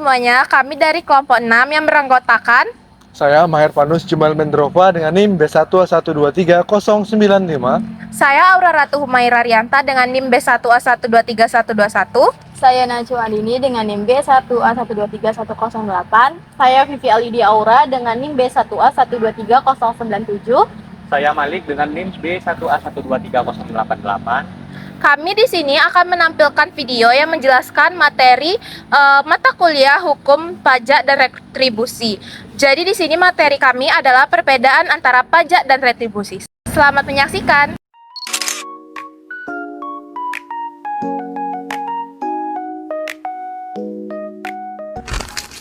semuanya, kami dari kelompok 6 yang beranggotakan Saya Maher Panus Jumal Mendrova dengan NIM B1A1230095. saya Aura Ratu Humaira Rianta dengan NIM B1A1231121. Saya Najwa Andini dengan NIM B1A1231008. Saya Vivi Alidi Aura dengan NIM B1A1230097. Saya Malik dengan NIM B1A1230088. Kami di sini akan menampilkan video yang menjelaskan materi mata kuliah hukum pajak dan retribusi. Jadi di sini materi kami adalah perbedaan antara pajak dan retribusi. Selamat menyaksikan.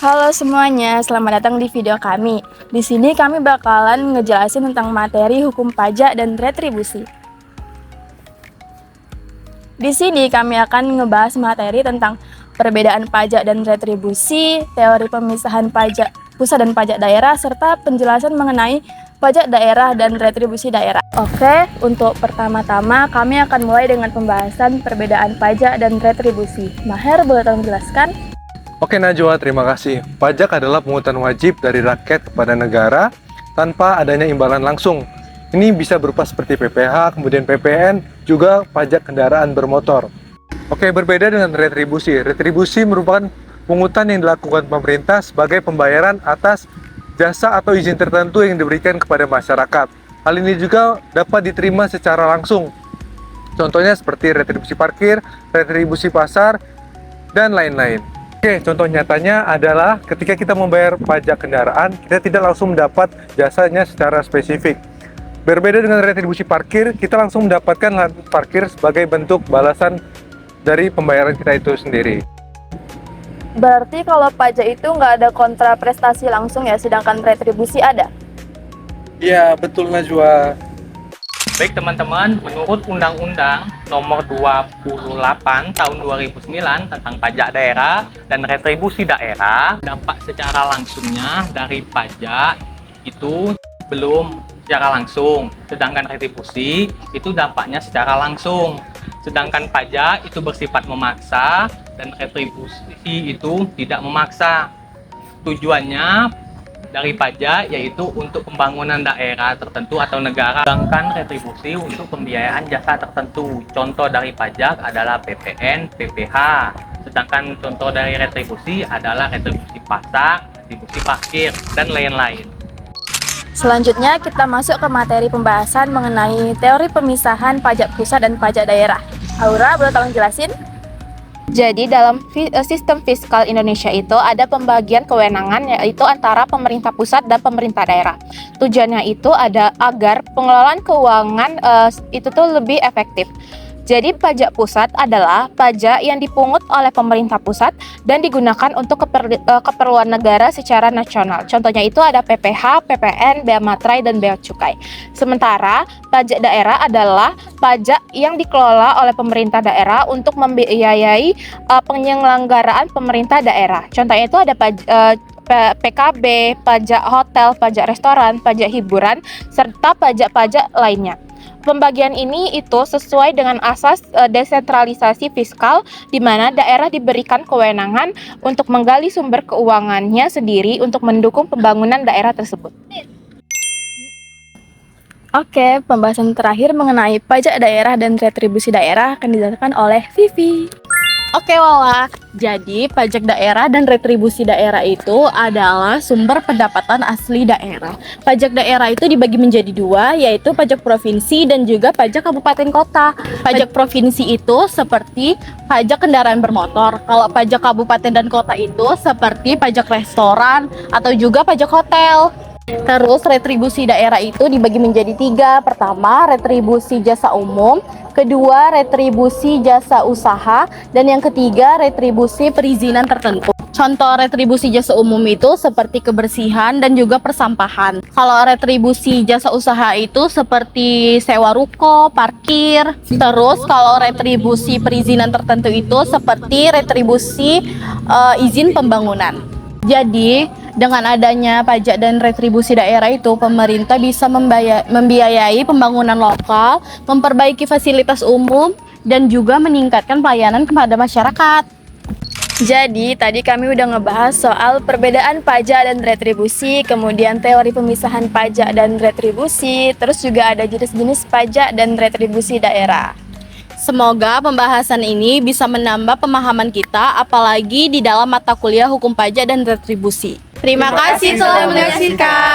Halo semuanya, selamat datang di video kami. Di sini kami bakalan ngejelasin tentang materi hukum pajak dan retribusi. Di sini kami akan ngebahas materi tentang perbedaan pajak dan retribusi, teori pemisahan pajak pusat dan pajak daerah, serta penjelasan mengenai pajak daerah dan retribusi daerah. Oke, untuk pertama-tama kami akan mulai dengan pembahasan perbedaan pajak dan retribusi. Maher, boleh tolong jelaskan? Oke Najwa, terima kasih. Pajak adalah pungutan wajib dari rakyat kepada negara tanpa adanya imbalan langsung. Ini bisa berupa seperti PPh, kemudian PPN, juga pajak kendaraan bermotor. Oke, berbeda dengan retribusi. Retribusi merupakan pungutan yang dilakukan pemerintah sebagai pembayaran atas jasa atau izin tertentu yang diberikan kepada masyarakat. Hal ini juga dapat diterima secara langsung. Contohnya seperti retribusi parkir, retribusi pasar, dan lain-lain. Oke, contoh nyatanya adalah ketika kita membayar pajak kendaraan, kita tidak langsung mendapat jasanya secara spesifik. Berbeda dengan retribusi parkir, kita langsung mendapatkan lahan parkir sebagai bentuk balasan dari pembayaran kita itu sendiri. Berarti kalau pajak itu nggak ada kontra prestasi langsung ya, sedangkan retribusi ada? Iya, betul Najwa. Baik teman-teman, menurut Undang-Undang Nomor 28 Tahun 2009 tentang pajak daerah dan retribusi daerah, dampak secara langsungnya dari pajak itu belum secara langsung, sedangkan retribusi itu dampaknya secara langsung. Sedangkan pajak itu bersifat memaksa dan retribusi itu tidak memaksa. Tujuannya dari pajak yaitu untuk pembangunan daerah tertentu atau negara, sedangkan retribusi untuk pembiayaan jasa tertentu. Contoh dari pajak adalah PPN, PPh, sedangkan contoh dari retribusi adalah retribusi pasar, retribusi parkir, dan lain-lain. Selanjutnya kita masuk ke materi pembahasan mengenai teori pemisahan pajak pusat dan pajak daerah. Aura, boleh tolong jelasin? Jadi dalam sistem fiskal Indonesia itu ada pembagian kewenangan yaitu antara pemerintah pusat dan pemerintah daerah. Tujuannya itu ada agar pengelolaan keuangan itu tuh lebih efektif. Jadi pajak pusat adalah pajak yang dipungut oleh pemerintah pusat dan digunakan untuk keperluan negara secara nasional. Contohnya itu ada PPh, PPN, bea materai, dan bea cukai. Sementara pajak daerah adalah pajak yang dikelola oleh pemerintah daerah untuk membiayai penyelenggaraan pemerintah daerah. Contohnya itu ada PKB, pajak hotel, pajak restoran, pajak hiburan, serta pajak-pajak lainnya. Pembagian ini itu sesuai dengan asas desentralisasi fiskal, di mana daerah diberikan kewenangan untuk menggali sumber keuangannya sendiri untuk mendukung pembangunan daerah tersebut. Oke, pembahasan terakhir mengenai pajak daerah dan retribusi daerah akan dijelaskan oleh Vivi. Oke Wawa, jadi pajak daerah dan retribusi daerah itu adalah sumber pendapatan asli daerah. Pajak daerah itu dibagi menjadi dua, yaitu pajak provinsi dan juga pajak kabupaten kota. Pajak provinsi itu seperti pajak kendaraan bermotor. Kalau pajak kabupaten dan kota itu seperti pajak restoran atau juga pajak hotel. Terus retribusi daerah itu dibagi menjadi tiga. Pertama, retribusi jasa umum. Kedua, retribusi jasa usaha. Dan yang ketiga, retribusi perizinan tertentu. Contoh retribusi jasa umum itu seperti kebersihan dan juga persampahan. Kalau retribusi jasa usaha itu seperti sewa ruko, parkir. Terus kalau retribusi perizinan tertentu itu seperti retribusi izin pembangunan. Jadi, dengan adanya pajak dan retribusi daerah itu, pemerintah bisa membiayai pembangunan lokal, memperbaiki fasilitas umum, dan juga meningkatkan pelayanan kepada masyarakat. Jadi, tadi kami udah ngebahas soal perbedaan pajak dan retribusi, kemudian teori pemisahan pajak dan retribusi, terus juga ada jenis-jenis pajak dan retribusi daerah. Semoga pembahasan ini bisa menambah pemahaman kita, apalagi di dalam mata kuliah hukum pajak dan retribusi. Terima kasih telah menyaksikan.